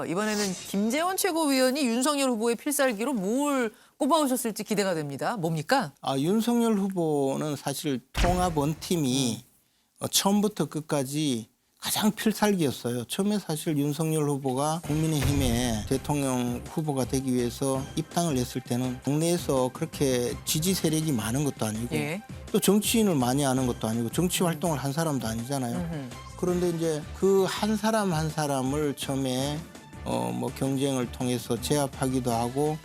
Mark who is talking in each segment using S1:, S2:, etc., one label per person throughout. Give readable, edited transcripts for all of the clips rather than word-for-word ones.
S1: 이번에는 김재원 최고위원이 윤석열 후보의 필살기로 뭘 꼽아오셨을지 기대가 됩니다. 뭡니까?
S2: 윤석열 후보는 사실 통합 원팀이 처음부터 끝까지 가장 필살기였어요. 처음에 사실 윤석열 후보가 국민의힘의 대통령 후보가 되기 위해서 입당을 했을 때는 국내에서 그렇게 지지 세력이 많은 것도 아니고
S1: 예.
S2: 또 정치인을 많이 아는 것도 아니고 정치 활동을 한 사람도 아니잖아요. 그런데 이제 그 한 사람 한 사람을 처음에 뭐 경쟁을 통해서 제압하기도 하고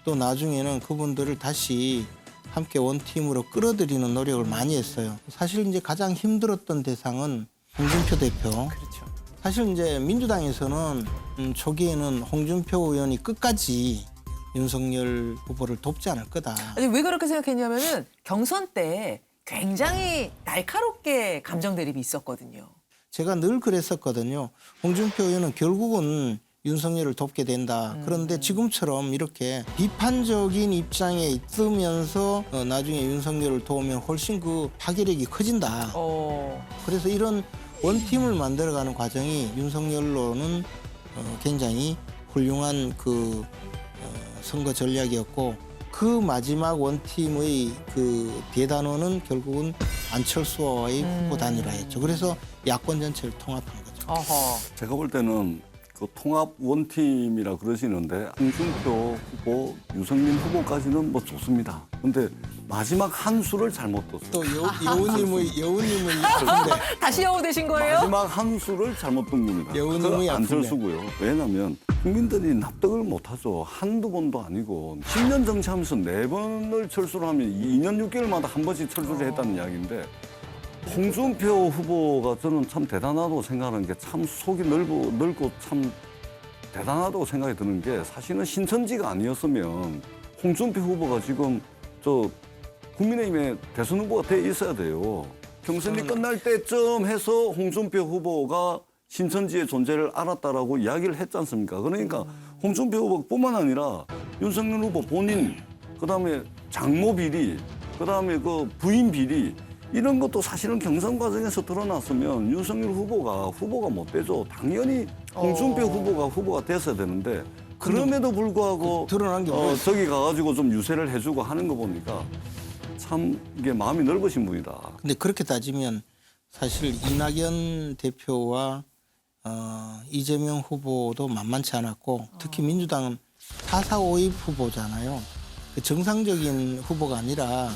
S2: 또 나중에는 그분들을 다시 함께 원팀으로 끌어들이는 노력을 많이 했어요. 사실 이제 가장 힘들었던 대상은 홍준표 대표.
S1: 그렇죠.
S2: 사실 이제 민주당에서는 초기에는 홍준표 의원이 끝까지 윤석열 후보를 돕지 않을 거다.
S1: 아니, 왜 그렇게 생각했냐면은 경선 때 굉장히 날카롭게 감정 대립이 있었거든요.
S2: 제가 늘 그랬었거든요. 홍준표 의원은 결국은 윤석열을 돕게 된다. 그런데 지금처럼 이렇게 비판적인 입장에 있으면서 나중에 윤석열을 도우면 훨씬 그 파괴력이 커진다. 그래서 이런 원팀을 만들어가는 과정이 윤석열로는 굉장히 훌륭한 그 선거 전략이었고 그 마지막 원팀의 그 대단원은 결국은 안철수와의 후보 단일화였죠. 그래서 야권 전체를 통합한 거죠.
S1: 어허.
S3: 제가 볼 때는 그 통합 원팀이라 그러시는데 홍준표 후보, 유승민 후보까지는 뭐 좋습니다. 근데 마지막 한 수를 잘못 뒀어요.
S2: 또 여우님의 아픈데
S1: 다시 여우 되신 거예요?
S3: 마지막 한 수를 잘못 둔 겁니다.
S2: 여우님의
S3: 그
S2: 아픈데.
S3: 안철수고요. 왜냐하면 국민들이 납득을 못하죠. 한두 번도 아니고 10년 정치하면서 4번을 철수를 하면 2년 6개월마다 한 번씩 철수를 했다는 이야기인데 홍준표 후보가 저는 참 대단하다고 생각하는 게 참 속이 넓고 참 대단하다고 생각이 드는 게 사실은 신천지가 아니었으면 홍준표 후보가 지금 저 국민의힘의 대선 후보가 돼 있어야 돼요. 경선이 끝날 때쯤 해서 홍준표 후보가 신천지의 존재를 알았다라고 이야기를 했지 않습니까? 그러니까 홍준표 후보뿐만 아니라 윤석열 후보 본인, 그다음에 장모 비리, 그다음에 그 부인 비리 이런 것도 사실은 경선 과정에서 드러났으면 윤석열 후보가 못 되죠. 당연히 홍준표 후보가 됐어야 되는데 그럼에도 불구하고
S2: 드러난 게 뭐였어요?
S3: 저기 가가지고 좀 유세를 해주고 하는 거 보니까 참 이게 마음이 넓으신 분이다.
S2: 근데 그렇게 따지면 사실 이낙연 대표와 이재명 후보도 만만치 않았고 특히 민주당은 4.4.5입 후보잖아요. 그 정상적인 후보가 아니라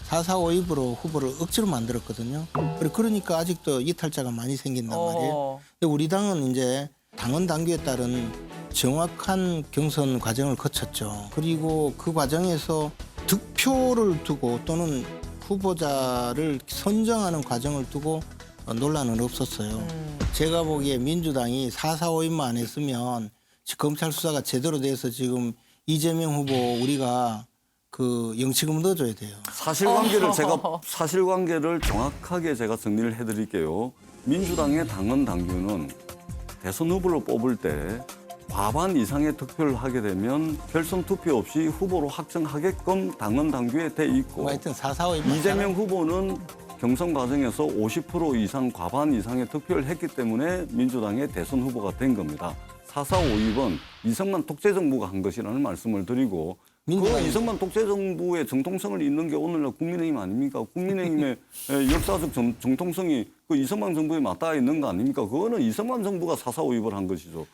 S2: 4.4.5입으로 후보를 억지로 만들었거든요. 그러니까 아직도 이탈자가 많이 생긴단 말이에요. 근데 우리 당은 이제 당원 당규에 따른 정확한 경선 과정을 거쳤죠. 그리고 그 과정에서 득표를 두고 또는 후보자를 선정하는 과정을 두고 논란은 없었어요. 제가 보기에 민주당이 4.4.5입만 안 했으면 검찰 수사가 제대로 돼서 지금 이재명 후보 우리가 그 영치금 넣어줘야 돼요.
S3: 사실관계를 정확하게 제가 정리를 해드릴게요. 민주당의 당원 당규는 대선 후보를 뽑을 때 과반 이상의 득표를 하게 되면 결선 투표 없이 후보로 확정하게끔 당원 당규에 돼 있고
S2: 뭐 하여튼 4.4.5입만
S3: 이재명 후보는 경선 과정에서 50% 이상 과반 이상의 득표를 했기 때문에 민주당의 대선 후보가 된 겁니다. 4.4.5입은 이승만 독재정부가 한 것이라는 말씀을 드리고 그 이승만 독재정부의 정통성을 잇는 게 오늘날 국민의힘 아닙니까? 국민의힘의 역사적 정통성이 그 이승만 정부에 맞닿아 있는 거 아닙니까? 그거는 이승만 정부가 4.4.5입을 한 것이죠.